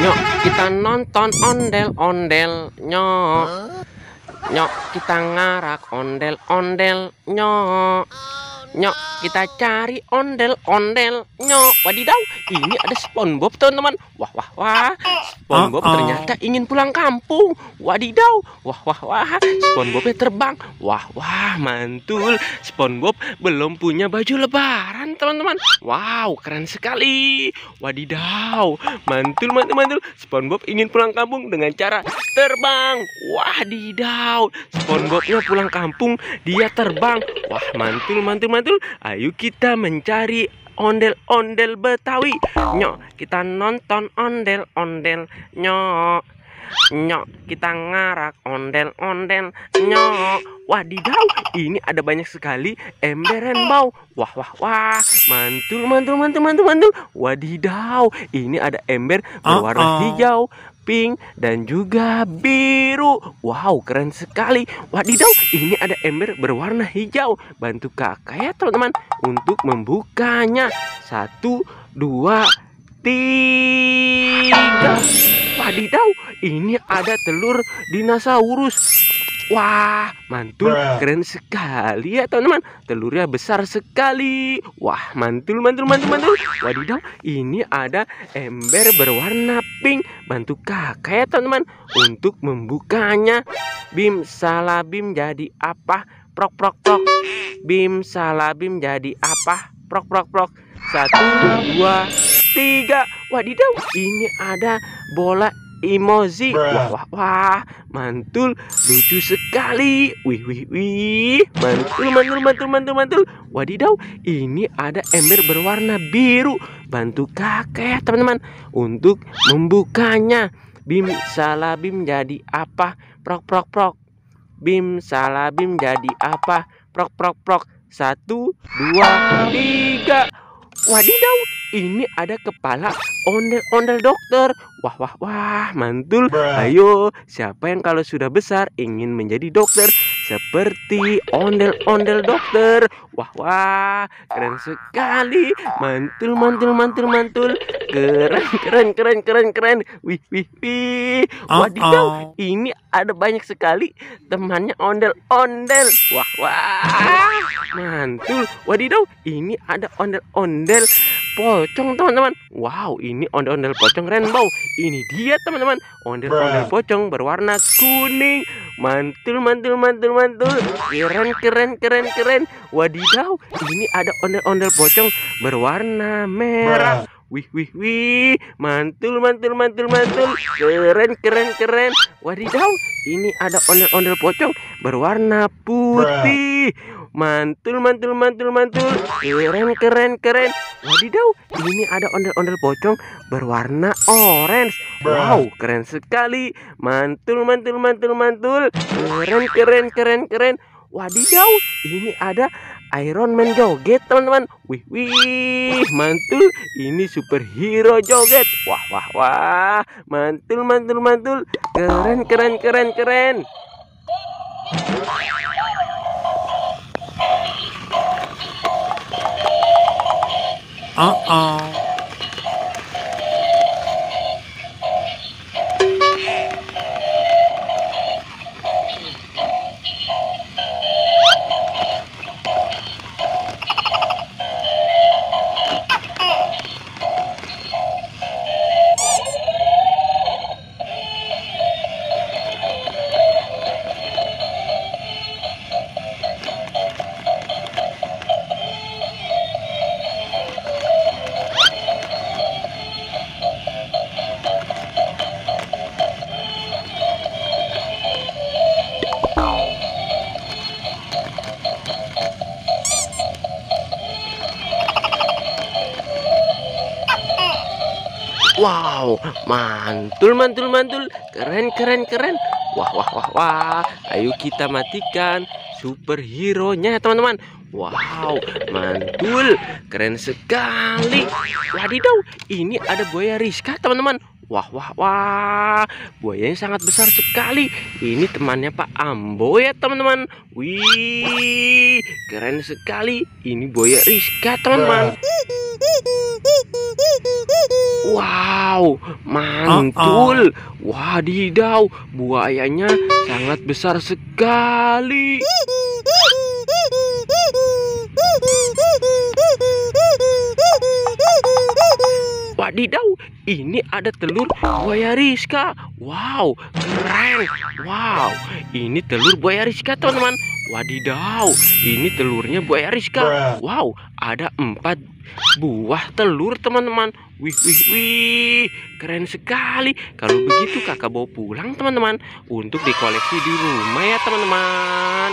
Nyok, kita nonton ondel-ondel. Nyok, nyok, kita ngarak ondel-ondel. Nyok, nyok, kita cari ondel-ondel. Nyok, wadidaw, ini ada SpongeBob teman-teman. Wah, wah, wah, SpongeBob ternyata ingin pulang kampung. Wadidaw, wah, wah, wah, SpongeBobnya terbang. Wah, wah, mantul. SpongeBob belum punya baju lebaran teman-teman. Wow, keren sekali. Wadidaw, mantul, mantul, mantul. SpongeBob ingin pulang kampung dengan cara terbang. Wadidaw, SpongeBobnya pulang kampung, dia terbang. Wah, mantul, mantul, mantul. Ayo kita mencari ondel-ondel Betawi. Nyok, kita nonton ondel-ondel. Nyok, nyok, kita ngarak ondel-ondel. Nyok, wadidaw, ini ada banyak sekali ember rainbow. Wah, wah, wah, mantul, mantul, mantul, mantul, mantul. Wadidaw, ini ada ember berwarna hijau, pink, dan juga biru. Wow, keren sekali. Wadidaw, ini ada ember berwarna hijau. Bantu kakak ya teman-teman untuk membukanya. 1, 2, 3. Wadidaw, ini ada telur dinosaurus. Wah, mantul, keren sekali ya teman-teman. Telurnya besar sekali. Wah, mantul, mantul, mantul, mantul. Wadidaw, ini ada ember berwarna pink. Bantu kakak ya teman-teman untuk membukanya. Bim salabim jadi apa? Prok, prok, prok. Bim salabim jadi apa? Prok, prok, prok. 1, 2, 3. Wadidaw, ini ada bola emoji. Wah, wah, wah, mantul, lucu sekali. Wih, wih, wih, mantul, mantul, mantul, mantul, mantul. Wadidaw, ini ada ember berwarna biru. Bantu kakek ya teman-teman untuk membukanya. Bim salabim jadi apa? Prok, prok, prok. Bim salabim jadi apa? Prok, prok, prok. 1, 2, 3. Wadidaw, ini ada kepala ondel-ondel dokter. Wah, wah, wah, mantul. Ayo, siapa yang kalau sudah besar ingin menjadi dokter seperti ondel-ondel dokter? Wah, wah, keren sekali. Mantul, mantul, mantul, mantul. Keren, keren, keren, keren, keren. Wih, wih, wih. Wadidaw, ini ada banyak sekali temannya ondel-ondel. Wah, wah, mantul. Wadidaw, ini ada ondel-ondel pocong teman-teman. Wow, ini ondel-ondel pocong rainbow. Ini dia teman-teman, ondel-ondel pocong berwarna kuning. Mantul, mantul, mantul, mantul. Keren, keren, keren, keren. Wadidaw, ini ada ondel-ondel pocong berwarna merah. Wih, wih, wih, mantul, mantul, mantul, mantul. Keren, keren, keren. Wadidaw, ini ada ondel-ondel pocong berwarna putih. Mantul, mantul, mantul, mantul. Keren, keren, keren. Wadidaw, ini ada ondel-ondel pocong berwarna orange. Wow, keren sekali. Mantul, mantul, mantul, mantul. Keren, keren, keren, keren. Wadidaw, ini ada Iron Man joget teman-teman. Wih, wih, mantul. Ini superhero joget. Wah, wah, wah, mantul, mantul, mantul. Keren, keren, keren, keren. Wow, mantul, mantul, mantul. Keren, keren, keren. Wah, wah, wah, wah. Ayo kita matikan superhero-nya teman-teman. Wow, mantul. Keren sekali. Wadidaw, ini ada buaya Rizka teman-teman. Wah, wah, wah, buayanya sangat besar sekali. Ini temannya Pak Ambo ya teman-teman. Wih, keren sekali. Ini buaya Rizka teman-teman. Wow, mantul. Wadidaw, buayanya sangat besar sekali. Wadidaw, ini ada telur buaya Rizka. Wow, keren. Wow, ini telur buaya Rizka, teman-teman. Wadidaw, ini telurnya buaya Rizka. Wow, ada 4 buah telur, teman-teman. Wih, wih, wih, keren sekali. Kalau begitu kakak bawa pulang, teman-teman, untuk dikoleksi di rumah ya, teman-teman.